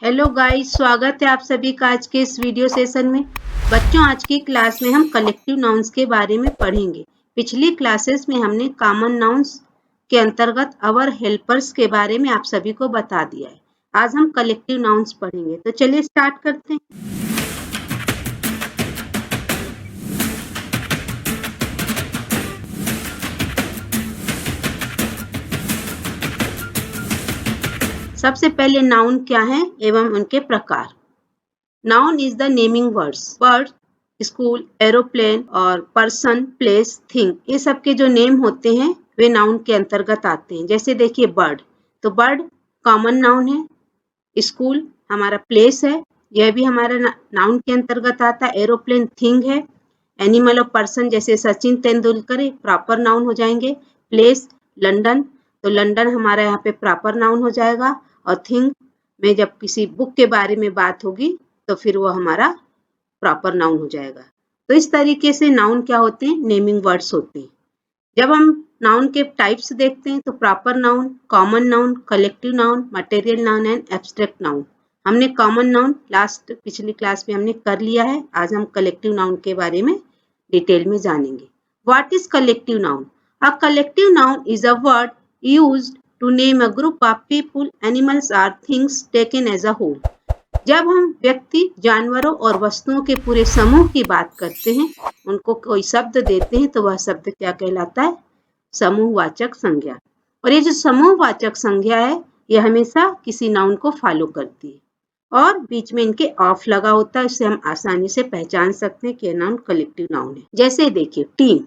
Hello guys, स्वागत है आप सभी का आज के इस वीडियो सेशन में। बच्चों, आज की क्लास में हम कलेक्टिव नाउन्स के बारे में पढ़ेंगे। पिछली क्लासेस में हमने कॉमन नाउन्स के अंतर्गत अवर हेल्पर्स के बारे में आप सभी को बता दिया है। आज हम कलेक्टिव नाउन्स पढ़ेंगे, तो चलिए स्टार्ट करते हैं। सबसे पहले नाउन क्या है एवं उनके प्रकार। Noun is the naming words. Bird, school, aeroplane और पर्सन, प्लेस, थिंग, ये सब के जो नेम होते हैं वे नाउन के अंतर्गत आते हैं। जैसे देखिए बर्ड, तो बर्ड कॉमन नाउन है। स्कूल हमारा प्लेस है, यह भी हमारा नाउन के अंतर्गत आता है। एरोप्लेन थिंग है। एनिमल और पर्सन जैसे सचिन तेंदुलकर प्रॉपर नाउन हो जाएंगे। प्लेस लंदन, तो लंदन हमारा यहाँ पे प्रॉपर नाउन हो जाएगा। और थिंग में जब किसी बुक के बारे में बात होगी तो फिर वो हमारा प्रॉपर नाउन हो जाएगा। तो इस तरीके से नाउन क्या होते हैं, नेमिंग वर्ड्स होते हैं। जब हम नाउन के टाइप्स देखते हैं तो proper noun, common noun, collective noun, material noun and abstract noun. हमने कॉमन नाउन पिछली क्लास में हमने कर लिया है। आज हम कलेक्टिव नाउन के बारे में डिटेल में जानेंगे। What is collective noun? A collective noun is a word used to name a group of people, animals और things taken as a whole. जब हम व्यक्ति, जानवरों और वस्तुओं के पूरे समूह की बात करते हैं, उनको कोई शब्द देते हैं, तो वह शब्द क्या कहलाता है? समूहवाचक संज्ञा। और ये जो समूहवाचक संज्ञा है, यह हमेशा किसी नाउन को फॉलो करती है और बीच में इनके ऑफ लगा होता है। इससे हम आसानी से पहचान सकते हैं कि यह नाउन कलेक्टिव नाउन है। जैसे देखिए team,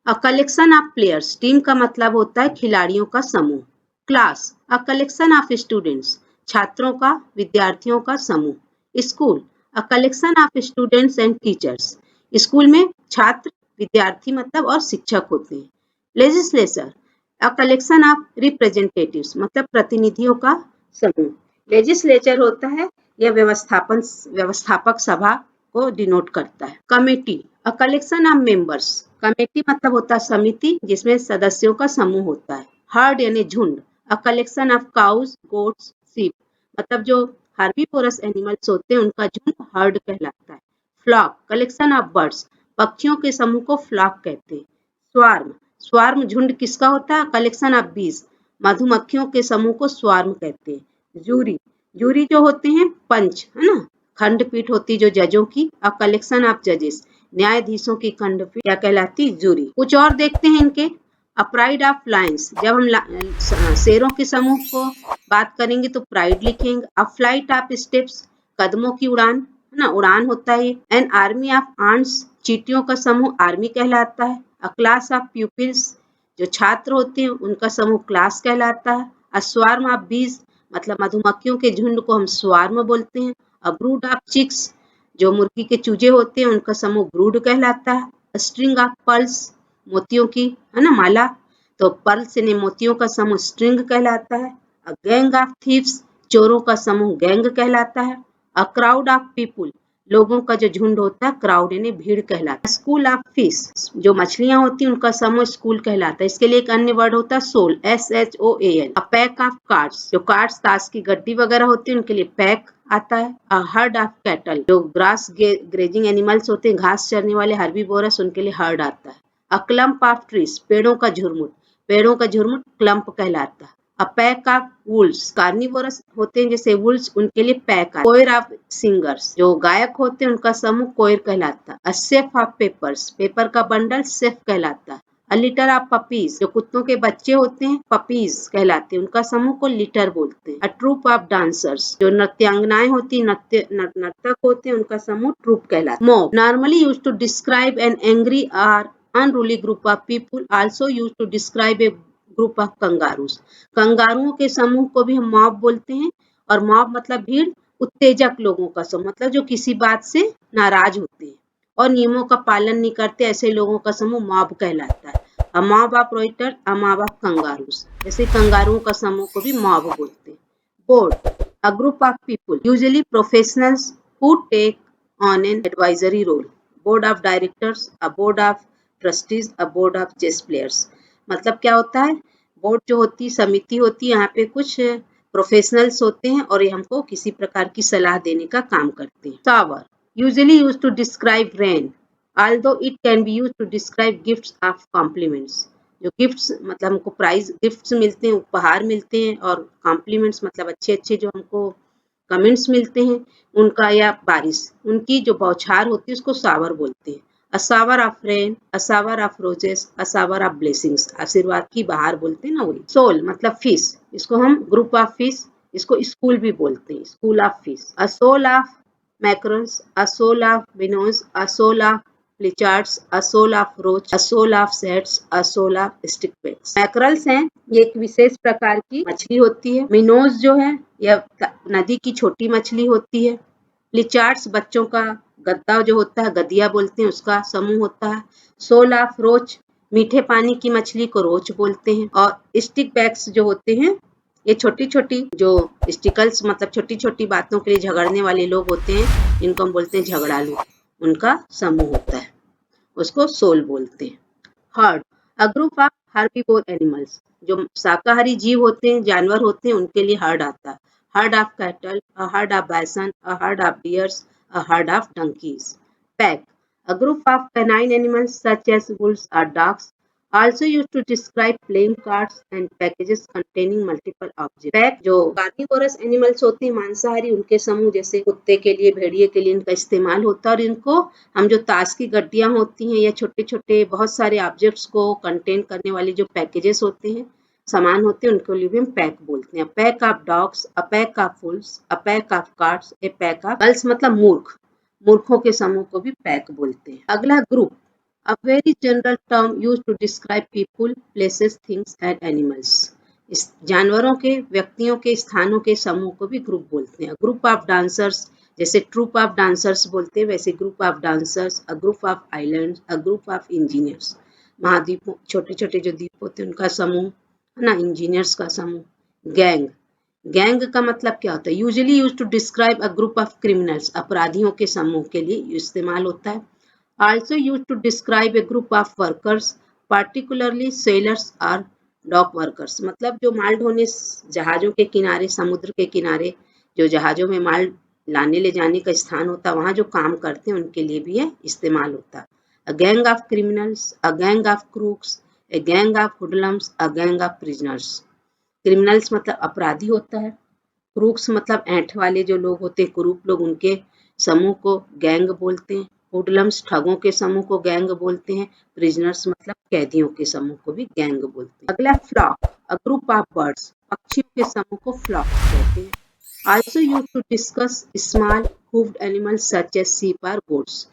a collection of players. Team का मतलब होता है खिलाड़ियों का समूह। Class, a collection of students. छात्रों का, विद्यार्थियों का समूह। School, a collection of students and teachers. School में छात्र, विद्यार्थी मतलब और शिक्षक होते हैं। Legislature, a collection of representatives, मतलब प्रतिनिधियों का समूह। लेजिस्लेचर होता है यह व्यवस्थापक सभा को डिनोट करता है। Committee, a collection of members. Committee मतलब होता है समिति जिसमें सदस्यों का समूह होता है। हर्ड यानी झुंड, a collection of cows, goats, sheep, मतलब जो हर्बीवोरस एनिमल्स होते हैं उनका झुंड हर्ड कहलाता है। फ्लॉक, कलेक्शन ऑफ बर्ड्स, पक्षियों के समूह को फ्लॉक कहते हैं। स्वार्म, स्वार्म झुंड किसका होता है? कलेक्शन ऑफ बीज, मधुमक्खियों के समूह को स्वार्म कहते हैं। जूरी, जूरी जो होते हैं पंच, है ना, खंडपीठ होती जो जजों की। अ कलेक्शन ऑफ जजेस, न्यायाधीशों की खंडपीठ क्या कहलाती? जूरी। कुछ और देखते हैं इनके। अ प्राइड ऑफ लायंस, जब हम शेरों के समूह को बात करेंगे तो प्राइड लिखेंगे। अ फ्लाइट ऑफ स्टेप्स, कदमों की उड़ान, है ना, उड़ान होता है। एन आर्मी ऑफ आंट्स, चींटियों का समूह आर्मी कहलाता है। अ क्लास ऑफ प्यूपिल्स, जो छात्र होते हैं उनका समूह क्लास कहलाता है। अ स्वार्म ऑफ बीज, मतलब मधुमक्खियों के झुंड को हम स्वार्म बोलते हैं। अ ब्रूड ऑफ चिक्स, जो मुर्गी के चूजे होते हैं उनका समूह ब्रूड कहलाता है। स्ट्रिंग ऑफ पर्ल्स, मोतियों की, है ना, माला, तो पर्ल्स यानी मोतियों का समूह स्ट्रिंग कहलाता है। अ गैंग ऑफ थीव्स, चोरों का समूह गैंग कहलाता है। अ क्राउड ऑफ पीपुल, लोगों का जो झुंड होता है क्राउड यानी भीड़ कहलाता है। स्कूल ऑफ फिश, जो मछलियां होती हैं उनका समूह स्कूल कहलाता है। इसके लिए एक अन्य वर्ड होता है shoal, SHOAL। A pack of cards, जो कार्ड्स ताश की गड्डी वगैरह होती है उनके लिए पैक आता है। अ हर्ड ऑफ कैटल, जो ग्रास ग्रेजिंग एनिमल्स होते हैं, घास चरने वाले हर्बीवोरस, उनके लिए हर्ड आता है। अ क्लम्प ऑफ ट्रीज, पेड़ों का झुरमुट, पेड़ों का झुरमुट क्लम्प कहलाता है। अ पैक ऑफ वुल्स, कार्निवोरस होते हैं जैसे वुल्स, उनके लिए पैक। कोयर ऑफ सिंगर्स, जो गायक होते हैं उनका समूह कोयर कहलाता है। A safe of papers, paper का बंडल सेफ कहलाता है। अ लिटर ऑफ पपीज, जो कुत्तों के बच्चे होते हैं पपीज कहलाते हैं, उनका समूह को लिटर बोलते हैं। अ ट्रूप ऑफ डांसर्स, जो नृत्यांगनाएं होती हैं, नर्तक होते हैं, उनका समूह ट्रूप कहलाता है। Mob, normally used to describe an angry और unruly group of people, also used to describe a group of kangaroos. कंगारुओं के समूह को भी हम मॉब बोलते हैं। और मॉब मतलब भीड़, उत्तेजक लोगों का समूह, मतलब जो किसी बात से नाराज होते हैं और नियमों का पालन नहीं करते, ऐसे लोगों का समूह मॉब कहलाता है। A mob of rioter, a mob of kangaroos, जैसे कंगारुओं का समूह को भी मॉब बोलते हैं। Board, a group of people, usually professionals who take on an advisory role. Board of directors, a board of trustees, a board of chess players. मतलब क्या होता है, बोर्ड जो होती समिति होती है, यहाँ पे कुछ प्रोफेशनल्स होते हैं और ये हमको किसी प्रकार की सलाह देने का काम करते हैं। Shower usually used to describe rain although it can be used to describe gifts of compliments। जो गिफ्ट्स मतलब हमको प्राइज गिफ्ट्स मिलते हैं, उपहार मिलते हैं, और कॉम्प्लीमेंट्स मतलब अच्छे अच्छे जो हमको कमेंट्स मिलते हैं उनका, या बारिश उनकी जो बौछार होती है उसको शावर बोलते हैं। A shower of rain, a shower of roses, a shower of blessings, आशीर्वाद की बहार बोलते हैं ना वही। सोल मतलब फिश, इसको हम ग्रुप ऑफ फिश, इसको स्कूल भी बोलते हैं, school of fish. A shoal of mackerels, a shoal of binos, a shoal of pilchards, a shoal of roach, a shoal of sheds, a shoal of stickbacks। मैकरल्स हैं, ये एक विशेष प्रकार की मछली होती है। मिनोज जो है यह नदी की छोटी मछली होती है। प्लिचार्ड्स बच्चों का गद्दा जो होता है, गदिया बोलते हैं, उसका समूह होता है। शोल ऑफ रोच मीठे पानी की मछली को रोच बोलते हैं। और स्टिक बैग्स जो होते हैं ये छोटी छोटी जो स्टिकल्स मतलब छोटी छोटी बातों के लिए झगड़ने वाले लोग होते हैं, इनको हम बोलते हैं झगड़ालू, उनका समूह होता है, उसको सोल बोलते हैं। Heard a group of herbivore animals, जो शाकाहारी जीव होते हैं, जानवर होते हैं, उनके लिए हर्ड आता है। Herd of cattle, a herd of bison, a herd of deers, a herd of donkeys. Pack a group of canine animals such as wolves और dogs, also used to describe playing cards and packages containing multiple objects। Pack जो carnivorous animals होते हैं, मांसाहारी, उनके समूह, जैसे कुत्ते के लिए, भेड़िए के लिए इनका इस्तेमाल होता है। और इनको हम जो ताश की गड्डियां होती हैं या छोटे छोटे बहुत सारे ऑब्जेक्ट्स को कंटेन करने वाले जो पैकेजेस होते हैं, सामान होते हैं, उनको लिए भी हम पैक बोलते हैं। Pack of dogs, a pack of Wolves, a pack of cards, A pack of girls मतलब मूर्ख, मूर्खों के समूह को भी पैक बोलते हैं। अगला group, a very general term used to describe people, places, things and animals। इस जानवरों के, व्यक्तियों के, स्थानों के समूह को भी ग्रुप बोलते हैं। ग्रुप ऑफ डांसर्स, जैसे ट्रूप ऑफ डांसर्स बोलते हैं, वैसे group of dancers. A group of islands, a group of engineers, महाद्वीपों, छोटे छोटे जो द्वीप होते हैं उनका समूह है ना, इंजीनियर्स का समूह। गैंग, गैंग का मतलब क्या होता है? Usually used to describe a group of criminals, अपराधियों के समूह के लिए इस्तेमाल होता है। Also used to describe a group of workers, particularly sailors or dock workers। मतलब जो माल ढोने जहाजों के किनारे, समुद्र के किनारे जो जहाजों में माल लाने ले जाने का स्थान होता है, वहाँ जो काम करते हैं उनके लिए भी ये इस्तेमाल होता है। A gang of criminals, a gang of crooks, a gang of hoodlums, a gang of prisoners। Criminals मतलब अपराधी होता है, क्रूक्स मतलब ऐंठ वाले जो लोग होते हैं, कुरूप लोग, उनके समूह को गैंग बोलते हैं। हुडलम्स ठगों के समूह को गैंग बोलते हैं। प्रिजनर्स मतलब कैदियों के समूह को भी गैंग बोलते हैं। अगला flock, a group of birds, पक्षियों के समूह को फ्लॉक कहते हैं। Also used to discuss small hooved animals such as sheep और गोट्स।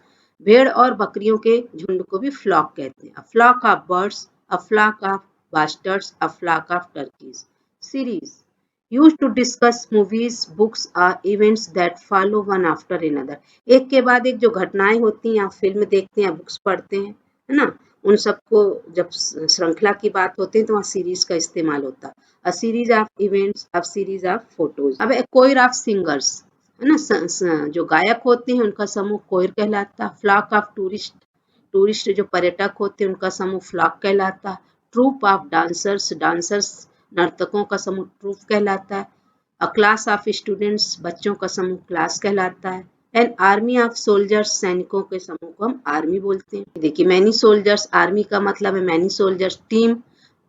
भेड़ और बकरियों के झुंड को भी फ्लॉक कहते हैं। A flock of birds, a flock of bustards, a flock of turkeys. Series used to discuss movies, books or events that follow one after another। एक के बाद एक जो घटनाएं होती हैं, आप फिल्म देखते हैं, बुक्स पढ़ते हैं, है ना, उन सबको जब श्रृंखला की बात होती है तो वहाँ सीरीज का इस्तेमाल होता है। A series of events, a series of photos. अब कोयर ऑफ सिंगर्स, है ना, जो गायक होते हैं उनका समूह कोयर कहलाता है। फ्लॉक ऑफ टूरिस्ट, टूरिस्ट जो पर्यटक होते हैं उनका समूह फ्लॉक कहलाता है। ट्रूप ऑफ डांसर्स, डांसर्स नर्तकों का समूह ट्रूप कहलाता है। अ क्लास ऑफ स्टूडेंट्स, बच्चों का समूह क्लास कहलाता है। एन आर्मी ऑफ सोल्जर्स, सैनिकों के समूह को हम आर्मी बोलते हैं। देखिए मैनी सोल्जर्स, आर्मी का मतलब है मैनी सोल्जर्स। टीम,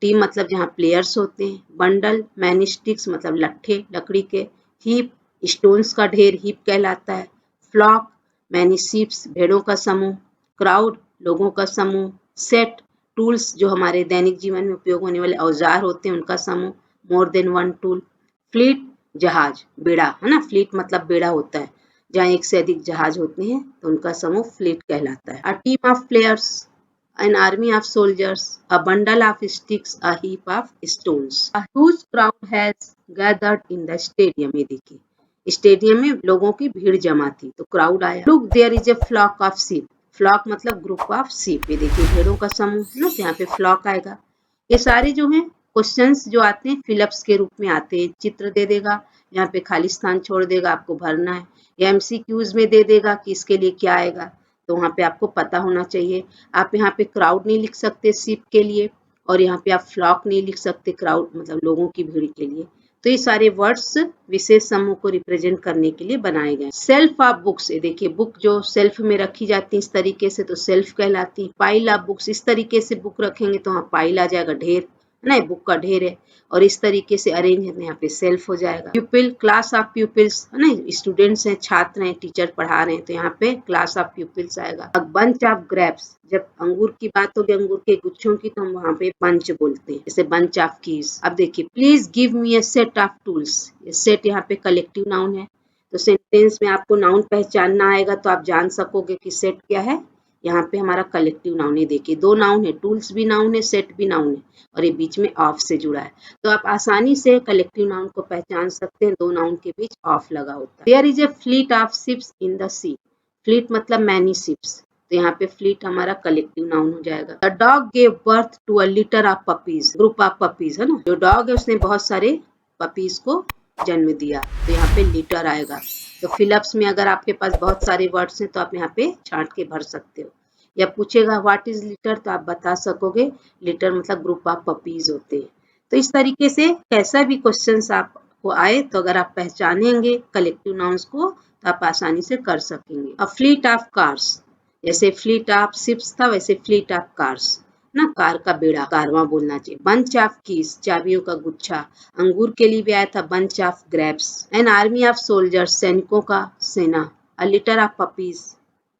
टीम मतलब जहाँ प्लेयर्स होते हैं। बंडल, मैनी स्टिक्स मतलब लट्ठे लकड़ी के। हीप, स्टोन्स का ढेर, हीप कहलाता है। फ्लॉक, मैनी शीप्स, भेड़ों का समूह। क्राउड, लोगों का समूह। सेट, टूल्स जो हमारे दैनिक जीवन में उपयोग होने वाले औजार होते हैं उनका समूह। More than one tool. Fleet, जहाज, बेड़ा, है ना, फ्लीट मतलब बेड़ा होता है, जहाँ एक से अधिक जहाज होते हैं तो उनका समूह फ्लीट कहलाता है। A team of players, an army of soldiers, a bundle of sticks, a heap of stones। A huge crowd has gathered in the stadium। ये देखिए स्टेडियम में लोगों की भीड़ जमा थी तो क्राउड आया। Look, there is a flock of sheep। Flock मतलब ग्रुप ऑफ शीप, ये देखिए भेड़ों का समूह है ना, यहाँ पे फ्लॉक आएगा। ये सारे जो हैं क्वेश्चंस जो आते हैं फिलअप्स के रूप में आते हैं। चित्र दे देगा, यहाँ पे खाली स्थान छोड़ देगा, आपको भरना है। या एमसीक्यूज में दे देगा कि इसके लिए क्या आएगा, तो वहाँ पे आपको पता होना चाहिए। आप यहाँ पे क्राउड नहीं लिख सकते शीप के लिए, और यहाँ पे आप फ्लॉक नहीं लिख सकते, क्राउड मतलब लोगों की भीड़ के लिए। तो ये सारे वर्ड्स विशेष समूह को रिप्रेजेंट करने के लिए बनाए गए। सेल्फ ऑफ बुक्स, ये देखिए बुक जो सेल्फ में रखी जाती है इस तरीके से तो सेल्फ कहलाती है। पाइल ऑफ बुक्स, इस तरीके से बुक रखेंगे तो वहाँ पाइल आ जाएगा, ढेर ना, बुक का ढेर है। और इस तरीके से अरेंज है तो यहाँ पे सेल्फ हो जाएगा। प्यूपिल, क्लास ऑफ प्यूपिल्स है ना, स्टूडेंट्स हैं, छात्र हैं, टीचर पढ़ा रहे हैं तो यहाँ पे क्लास ऑफ प्यूपिल्स आएगा। अब बंच ऑफ ग्रेप्स, जब अंगूर की बात होगी, अंगूर के गुच्छों की, तो हम वहाँ पे बंच बोलते हैं, जैसे बंच ऑफ कीज। अब देखिए please give me a set of tools, ये सेट यहाँ पे कलेक्टिव नाउन है, तो सेंटेंस में आपको नाउन पहचानना आएगा तो आप जान सकोगे कि सेट क्या है। यहाँ पे हमारा कलेक्टिव नाउन है, देखिए दो नाउन है, टूल्स भी नाउन है, सेट भी नाउन है, और ये बीच में ऑफ से जुड़ा है, तो आप आसानी से कलेक्टिव नाउन को पहचान सकते हैं, दो नाउन के बीच ऑफ लगा होता है। There is a fleet of ships in the sea, fleet मतलब मैनी शिप्स, तो यहाँ पे फ्लीट हमारा कलेक्टिव नाउन हो जाएगा। The dog gave birth to a litter of puppies, group of puppies है ना, जो डॉग है उसने बहुत सारे पपीज को जन्म दिया, तो यहाँ पे लिटर आएगा। तो फिलअप्स में अगर आपके पास बहुत सारे वर्ड्स हैं तो आप यहाँ पे छांट के भर सकते हो। या पूछेगा व्हाट इज लिटर, तो आप बता सकोगे लिटर मतलब ग्रुप ऑफ पपीज होते हैं। तो इस तरीके से कैसा भी क्वेश्चंस आपको आए तो अगर आप पहचानेंगे कलेक्टिव नाउन्स को तो आप आसानी से कर सकेंगे। अ फ्लीट ऑफ कार्स, जैसे फ्लीट ऑफ शिप्स था वैसे फ्लीट ऑफ कार्स ना, कार का बेड़ा, कारवां बोलना चाहिए। बंच ऑफ कीज, चाबियों का गुच्छा, अंगूर के लिए भी आया था bunch of grapes. An army of soldiers, सैनिकों का सेना। A litter of puppies,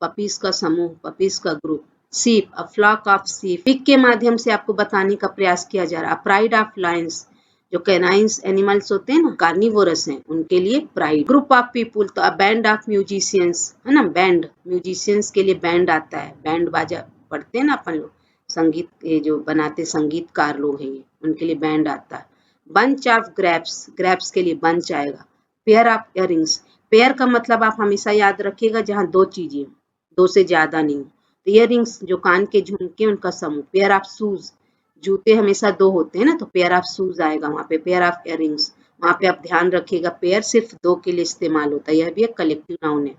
puppies का समूह, पपीज का group. Sheep, a flock of sheep, pic के माध्यम से आपको बताने का प्रयास किया जा रहा है। प्राइड ऑफ लायंस, जो कैनाइंस एनिमल्स होते हैं ना, कार्निवोरस हैं, उनके लिए प्राइड। ग्रुप ऑफ पीपुल, तो अ बैंड ऑफ म्यूजिशियंस है ना, बैंड, म्यूजिशियंस के लिए बैंड आता है, बैंड बाजा पढ़ते हैं ना अपन लोग, संगीत ये जो बनाते संगीतकार लोग हैं ये, उनके लिए बैंड आता है। बंच ऑफ ग्रेप्स, ग्रेप्स के लिए बंच आएगा। पेयर ऑफ इयररिंग्स, पेयर का मतलब आप हमेशा याद रखिएगा जहाँ दो चीजें, दो से ज्यादा नहीं। तो इयररिंग्स जो कान के झुमके उनका समूह। पेयर ऑफ शूज, जूते हमेशा दो होते हैं ना, तो पेयर ऑफ शूज आएगा वहाँ पे। पेयर ऑफ इयररिंग्स, वहाँ पे आप ध्यान रखिएगा पेयर सिर्फ दो के लिए इस्तेमाल होता है, यह भी एक कलेक्टिव नाउन है।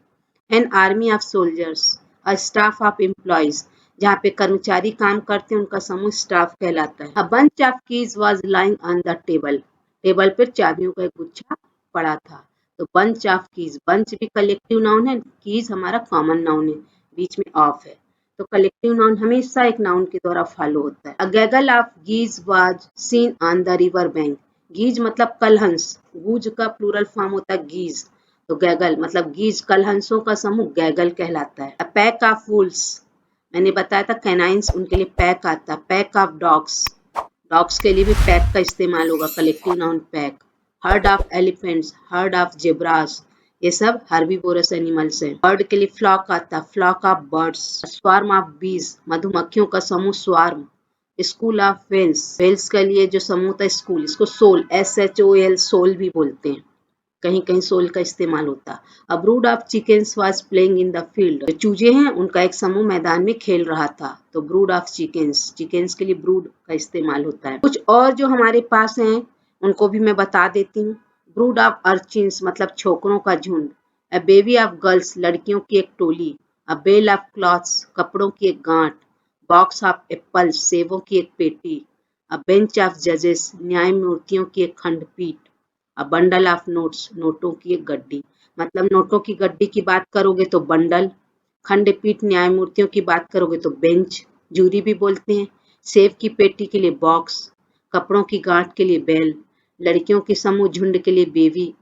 N army of soldiers, a staff of employees, जहाँ पे कर्मचारी काम करते हैं उनका समूह स्टाफ कहलाता है। A bunch of keys was lying on the table, table पर चाबियों का एक गुच्छा पड़ा था। तो बंच ऑफ कीज, बंच भी कलेक्टिव नाउन है, कीज हमारा कॉमन नाउन है, बीच में ऑफ है, तो कलेक्टिव नाउन हमेशा एक नाउन के द्वारा फॉलो होता है। A gaggle of geese was seen on the river bank, geese मतलब कलहंस, गूज का प्लूरल फॉर्म होता है गीज, तो गैगल मतलब गीज, कलहंसों का समूह गैगल कहलाता है। अ पैक ऑफ वुल्स, मैंने बताया था कैनाइंस, उनके लिए पैक आता है। पैक ऑफ डॉग्स, डॉग्स के लिए भी पैक का इस्तेमाल होगा, collective noun pack. Heard of elephants, heard of zebras, ये सब हर्बीवोरस एनिमल्स हैं। बर्ड के लिए फ्लॉक आता है, flock of birds. Swarm of bees, मधुमक्खियों का समूह swarm. School of whales, whales के लिए जो समूह था स्कूल, इसको सोल, SHOL, सोल भी बोलते हैं, कहीं कहीं सोल का इस्तेमाल होता। A brood of chickens was playing in the field, जो चूजे हैं उनका एक समूह मैदान में खेल रहा था, तो ब्रूड ऑफ चिकन्स, चिकन्स के लिए ब्रूड का इस्तेमाल होता है। कुछ और जो हमारे पास हैं उनको भी मैं बता देती हूँ। ब्रूड ऑफ अर्चिन्स मतलब छोकरों का झुंड। अ बेबी ऑफ गर्ल्स, लड़कियों की एक टोली। अ बेल ऑफ क्लॉथ्स, कपड़ों की एक गांठ। बॉक्स ऑफ एप्पल्स, सेबों की एक पेटी। अ बेंच ऑफ जजेस, न्यायमूर्तियों की एक खंडपीठ। अ बंडल ऑफ नोट्स, नोटों की एक गड्डी, मतलब नोटों की गड्डी की बात करोगे तो बंडल, खंडपीठ न्यायमूर्तियों की बात करोगे तो बेंच, जूरी भी बोलते हैं। सेब की पेटी के लिए बॉक्स, कपड़ों की गांठ के लिए बेल, लड़कियों के समूह झुंड के लिए बेबी,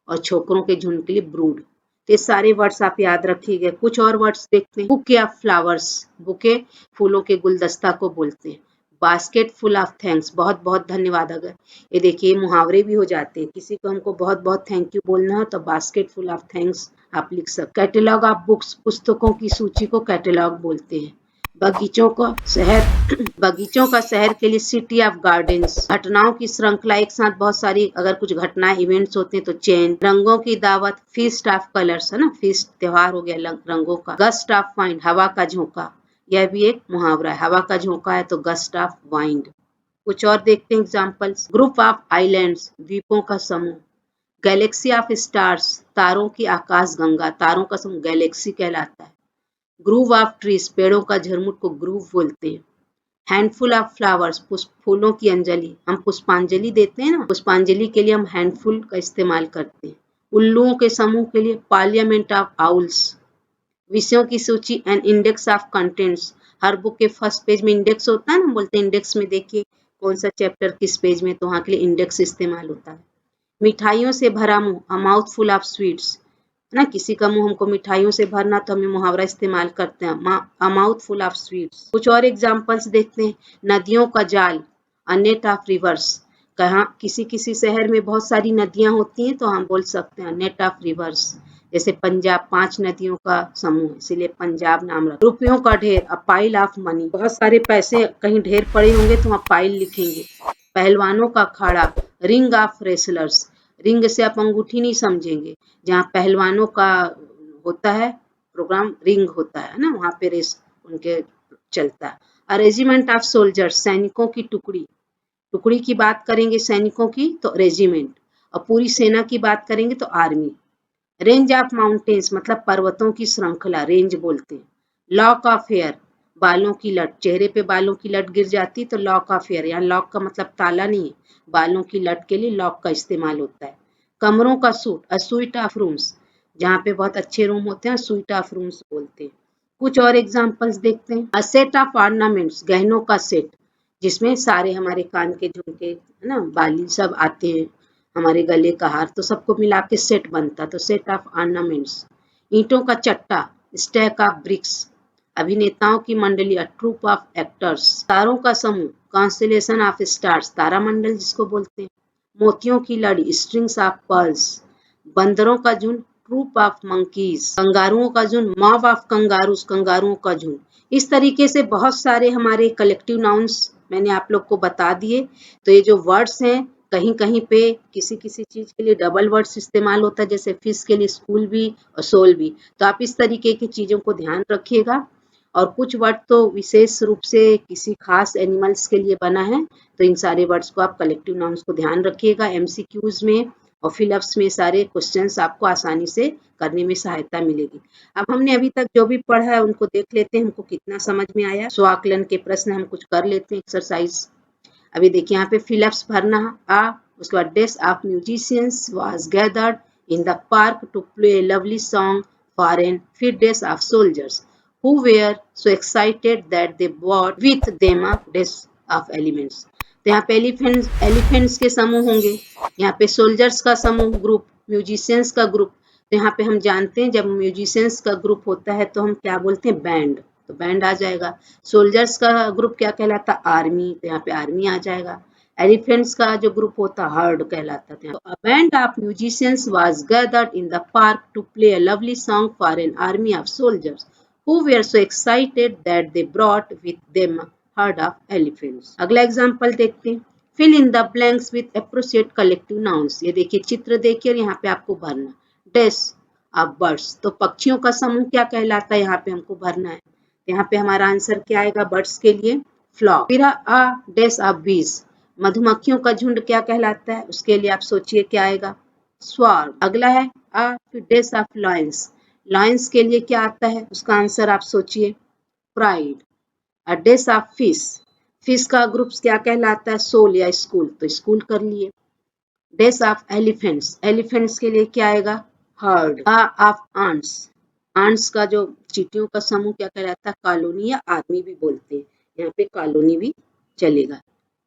और छोकरों के झुंड के लिए ब्रूड। तो ये सारे वर्ड्स आप याद रखिएगा। कुछ और वर्ड्स देखते हैं। बुके ऑफ फ्लावर्स, बुके फूलों के गुलदस्ता को बोलते हैं। बास्केट फुल ऑफ थैंक्स, बहुत बहुत धन्यवाद। अगर ये देखिए मुहावरे भी हो जाते हैं, किसी को हमको बहुत बहुत थैंक यू बोलना हो तो बास्केट फुल ऑफ थैंक्स आप लिख सकते। कैटलॉग ऑफ बुक्स, पुस्तकों की सूची को कैटलॉग बोलते हैं। बगीचों का शहर, बगीचों का शहर के लिए सिटी ऑफ गार्डन्स। घटनाओं की श्रृंखला, एक साथ बहुत सारी अगर कुछ घटनाएं इवेंट्स होते हैं तो चेन। रंगों की दावत, फीस्ट ऑफ कलर्स है ना, फीस्ट त्योहार हो गया रंगों का। गस्ट ऑफ वाइंड, हवा का झोंका, यह भी एक मुहावरा है, हवा का झोंका है तो गस्ट ऑफ वाइंड। कुछ और देखते हैं एग्जांपल्स। ग्रुप ऑफ आइलैंड्स, द्वीपों का समूह। गैलेक्सी ऑफ स्टार्स, तारों की आकाश गंगा, तारों का समूह गैलेक्सी कहलाता है। ग्रूव ऑफ ट्रीज, पेड़ों का झुरमुट को ग्रूव बोलते हैं। हैंडफुल ऑफ फ्लावर्स, फूलों की अंजलि, हम पुष्पांजलि देते हैं ना, पुष्पांजलि के लिए हम हैंडफुल का इस्तेमाल करते हैं। उल्लुओं के समूह के लिए पार्लियामेंट ऑफ आउल्स। विषयों की सूची and index of contents, her book के फर्स्ट पेज में इंडेक्स होता है ना, बोलते हैं इंडेक्स में देखिए कौन सा चैप्टर किस पेज में, तो वहाँ के लिए इंडेक्स इस्तेमाल होता है। मिठाइयों से भरा मुंह, a mouth full of sweets, है ना, किसी का मुंह हमको मिठाइयों से भरना तो हमें मुहावरा इस्तेमाल करते हैं, a mouth full of sweets. कुछ और एग्जाम्पल्स देखते हैं। नदियों का जाल, अ नेट ऑफ रिवर्स, कहाँ किसी किसी शहर में बहुत सारी नदियां होती हैं तो हम बोल सकते हैं नेट ऑफ रिवर्स। जैसे पंजाब 5 नदियों का समूह, इसीलिए पंजाब नाम रखा। रुपयों का ढेर, अ पाइल ऑफ मनी, बहुत सारे पैसे कहीं ढेर पड़े होंगे तो वहाँ पाइल लिखेंगे। पहलवानों का अखाड़ा, रिंग ऑफ रेसलर्स, रिंग से आप अंगूठी नहीं समझेंगे, जहाँ पहलवानों का होता है प्रोग्राम, रिंग होता है ना, वहाँ पे रेस उनके चलता है। अ रेजिमेंट ऑफ सोल्जर्स, सैनिकों की टुकड़ी, टुकड़ी की बात करेंगे सैनिकों की तो रेजिमेंट, और पूरी सेना की बात करेंगे तो आर्मी। रेंज ऑफ माउंटेन्स मतलब पर्वतों की श्रृंखला, रेंज बोलते हैं। लॉक ऑफ हेयर, बालों की लट, चेहरे पे बालों की लट गिर जाती तो लॉक ऑफ हेयर, यहाँ लॉक का मतलब ताला नहीं है, बालों की लट के लिए लॉक का इस्तेमाल होता है। कमरों का suit, a sweet of rooms, जहाँ पे बहुत अच्छे रूम होते हैं स्वीट ऑफ रूम्स बोलते हैं। कुछ और एग्जाम्पल्स देखते हैं। अ सेट ऑफ ऑर्नामेंट्स, गहनों का सेट, जिसमें सारे हमारे कान के झुमके, है ना, बाली सब आते हैं, हमारे गले का हार, तो सबको मिला के सेट बनता, तो सेट ऑफ ऑर्नामेंट्स। ईंटों का चट्टा, स्टैक ऑफ ब्रिक्स, अभिनेताओं की मंडली, अ ट्रूप ऑफ एक्टर्स। तारों का समूह, कॉन्स्टेलेशन ऑफ स्टार्स, तारामंडल जिसको बोलते हैं। मोतियों की लड़ी, स्ट्रिंग्स ऑफ पर्ल्स। बंदरों का झुंड, ट्रूप ऑफ मंकीज। कंगारुओं का झुंड, मॉब ऑफ कंगारूस, कंगारुओं का झुंड। इस तरीके से बहुत सारे हमारे कलेक्टिव नाउन्स मैंने आप लोग को बता दिए। तो ये जो वर्ड्स हैं, कहीं कहीं पे किसी किसी चीज के लिए डबल वर्ड्स इस्तेमाल होता है, जैसे फिश के लिए स्कूल भी और सोल भी, तो आप इस तरीके की चीजों को ध्यान रखिएगा। और कुछ वर्ड तो विशेष रूप से किसी खास एनिमल्स के लिए बना है, तो इन सारे वर्ड्स को आप कलेक्टिव नाउन्स को ध्यान रखिएगा। एमसीक्यूज में और फिलअप्स में सारे क्वेश्चंस आपको आसानी से करने में सहायता मिलेगी। अब हमने अभी तक जो भी पढ़ा है उनको देख लेते हैं, हमको कितना समझ में आया। स्व आकलन के प्रश्न हम कुछ कर लेते हैं, एक्सरसाइज। अभी देखिए यहाँ पे फिलअप्स भरना आ, उसके बाद dais of musicians was gathered in the park to play lovely song for an, फिर dais of soldiers who were so excited that they brought with them a dash of elements। तो यहाँ पे elephants के समूह होंगे, यहाँ पे soldiers का समूह ग्रुप, म्यूजिशियंस का ग्रुप। तो यहाँ पे हम जानते हैं जब म्यूजिशियंस का ग्रुप होता है तो हम क्या बोलते हैं, बैंड, तो बैंड आ जाएगा। सोल्जर्स का ग्रुप क्या कहलाता, आर्मी, तो यहाँ पे आर्मी आ जाएगा। एलिफेंट्स का जो ग्रुप होता हर्ड कहलाता था। A band of musicians was gathered in the park to play a lovely song for an army of soldiers who were so excited that they brought with them a herd of elephants। अगला example देखते हैं। Fill in the blanks with appropriate collective nouns। ये देखिए चित्र देखिए और यहाँ पे आपको भरना। Dash of birds, तो पक्षियों का समूह क्या कहलाता है, यहाँ पे हमको भरना है। यहाँ पे हमारा आंसर क्या आएगा बर्ड्स के लिए, फ्लॉक। फिर अ डैश ऑफ बीज, मधुमक्खियों का झुंड क्या कहलाता है, उसके लिए आप सोचिए क्या आएगा, स्वार्म। अगला है a dash of lions, Lions के लिए क्या आता है, उसका आंसर आप सोचिए, pride. A dash of fish, fish का ग्रुप क्या कहलाता है, सोल या स्कूल, तो स्कूल कर लिए। डैश ऑफ एलिफेंट्स, एलिफेंट्स के लिए क्या आएगा, हर्ड। ऑफ आंट्स, आंट्स का जो चींटियों का समूह क्या कहलाता है, कॉलोनी या आर्मी भी बोलते हैं, यहाँ पे कॉलोनी भी चलेगा।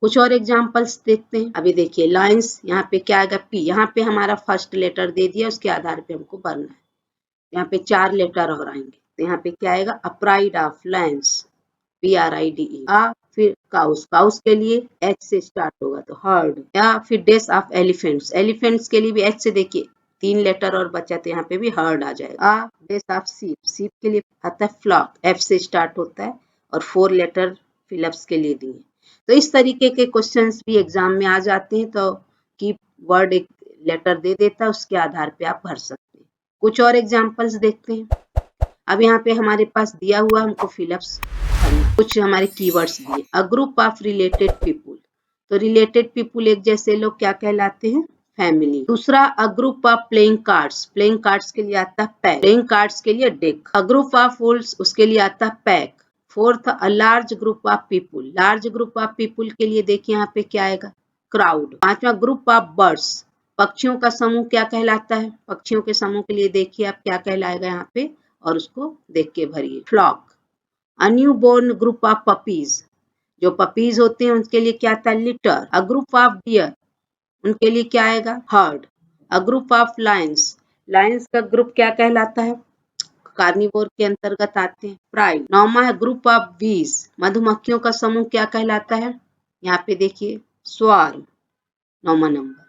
कुछ और एग्जाम्पल्स देखते हैं। अभी देखिए लाइन्स, यहाँ पे क्या आएगा, पी, यहाँ पे हमारा फर्स्ट लेटर दे दिया, उसके आधार पे हमको भरना है। यहाँ पे 4 लेटर और आएंगे, तो यहाँ पे क्या आएगा, a pride of Lions, PRIDE। फिर काउस, काउस के लिए एच से स्टार्ट होगा तो हर्ड। या फिर डेस ऑफ एलिफेंट्स, एलिफेंट्स के लिए भी एच से, देखिए 3 लेटर और बचा तो यहाँ पे भी हर्ड आ जाएगा। डेस ऑफ सीप, सीप के लिए आता है फ्लॉक, एफ से स्टार्ट होता है और 4 लेटर फिलअप्स के लिए दिए। तो इस तरीके के क्वेश्चंस भी एग्जाम में आ जाते हैं, तो की वर्ड एक लेटर दे देता है, उसके आधार पे आप भर सकते हैं। कुछ और एग्जाम्पल्स देखते हैं। अब यहाँ पे हमारे पास दिया हुआ हमको फिलअप्स, कुछ हमारे कीवर्ड्स दिए। अ ग्रुप ऑफ रिलेटेड पीपुल, तो रिलेटेड पीपुल एक जैसे लोग क्या कहलाते हैं, फैमिली। दूसरा अ group of playing cards, playing cards के लिए आता है पैक, प्लेइंग कार्ड्स के लिए deck. A group of Wolves, उसके लिए आता है pack, fourth, a large group of people. Large group of people के लिए देखिए यहाँ पे क्या आएगा, क्राउड। पांचवा, ग्रुप ऑफ बर्ड्स। पक्षियों का समूह क्या कहलाता है? पक्षियों के समूह के लिए देखिए आप क्या कहलाएगा यहाँ पे और उसको देख के भरिए। Flock. A newborn group of puppies. जो पपीज होते हैं उनके लिए क्या आता है? Litter. A group of deer, उनके लिए क्या आएगा? Herd. A group of lions. Lions का ग्रुप क्या कहलाता है? कार्निवोर के अंतर्गत आते हैं। प्राइड। नौमा है ग्रुप ऑफ बीज। मधुमक्खियों का समूह क्या कहलाता है? यहाँ पे देखिए स्वार्म, नौमा नंबर।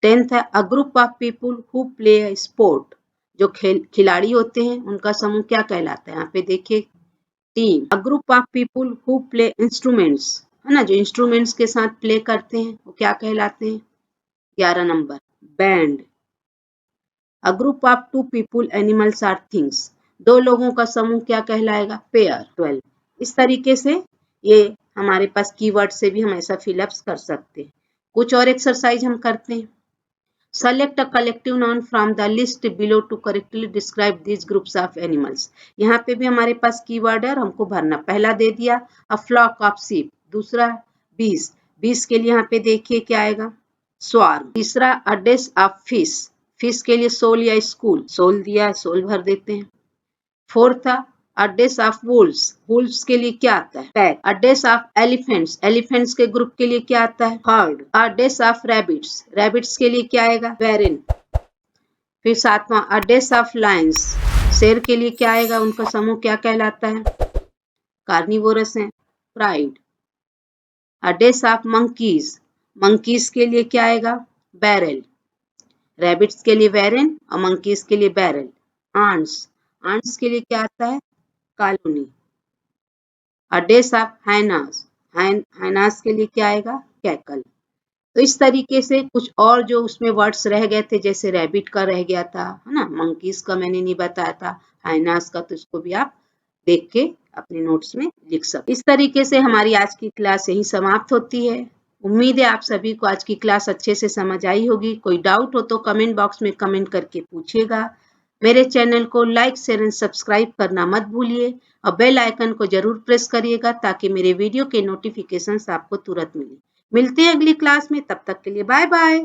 10th है अ group of people who play a sport. जो खिलाड़ी होते हैं उनका समूह क्या कहलाता है? यहाँ पे देखिए team. A group of people who play instruments, है ना, जो इंस्ट्रूमेंट्स के साथ प्ले करते हैं वो क्या कहलाते हैं? 11 number band. A group of two people animals or things. दो लोगों का समूह क्या कहलाएगा? पेयर। 12। इस तरीके से ये हमारे पास कीवर्ड से भी हम ऐसा फिलअप्स कर सकते हैं। कुछ और एक्सरसाइज हम करते हैं। Select a collective noun from the list below to correctly describe these groups of animals. यहाँ पे भी हमारे पास कीवर्ड है और हमको भरना। पहला दे दिया a flock of sheep, दूसरा bees, bees के लिए यहाँ पे देखिए क्या आएगा? swarm। तीसरा a dish of fish, fish के लिए सोल या स्कूल, सोल दिया है सोल भर देते हैं। फोर्थ था a dish of wolves, wolves के लिए क्या आता है? Pack. a dish of elephants, elephants के ग्रुप के लिए क्या आता है? herd। a dish of rabbits, rabbits के लिए क्या आएगा? warren। फिर सातवां a dish of lions, शेर के लिए क्या आएगा? उनका समूह क्या कहलाता है? कार्निवोरस है। Pride. a dish of monkeys, monkeys के लिए क्या आएगा? बैरल। रैबिट्स के लिए वैरन और मंकीज के लिए बैरल। आंट्स, आंट्स के लिए क्या आता है? Colony. A dish of hyenas, hyenas के लिए क्या आएगा? कैकल। तो इस तरीके से कुछ और जो उसमें वर्ड्स रह गए थे, जैसे रैबिट का रह गया था, है ना, मंकीज का मैंने नहीं बताया था, हाइनास का, तो इसको भी आप देख के अपने नोट्स में लिख सकते। इस तरीके से हमारी आज की क्लास यही समाप्त होती है। उम्मीद है आप सभी को आज की क्लास अच्छे से समझ आई होगी। कोई डाउट हो तो कमेंट बॉक्स में कमेंट करके पूछिएगा। मेरे चैनल को लाइक, शेयर एंड सब्सक्राइब करना मत भूलिए और बेल आइकन को जरूर प्रेस करिएगा ताकि मेरे वीडियो के नोटिफिकेशंस आपको तुरंत मिले। मिलते हैं अगली क्लास में, तब तक के लिए बाय बाय।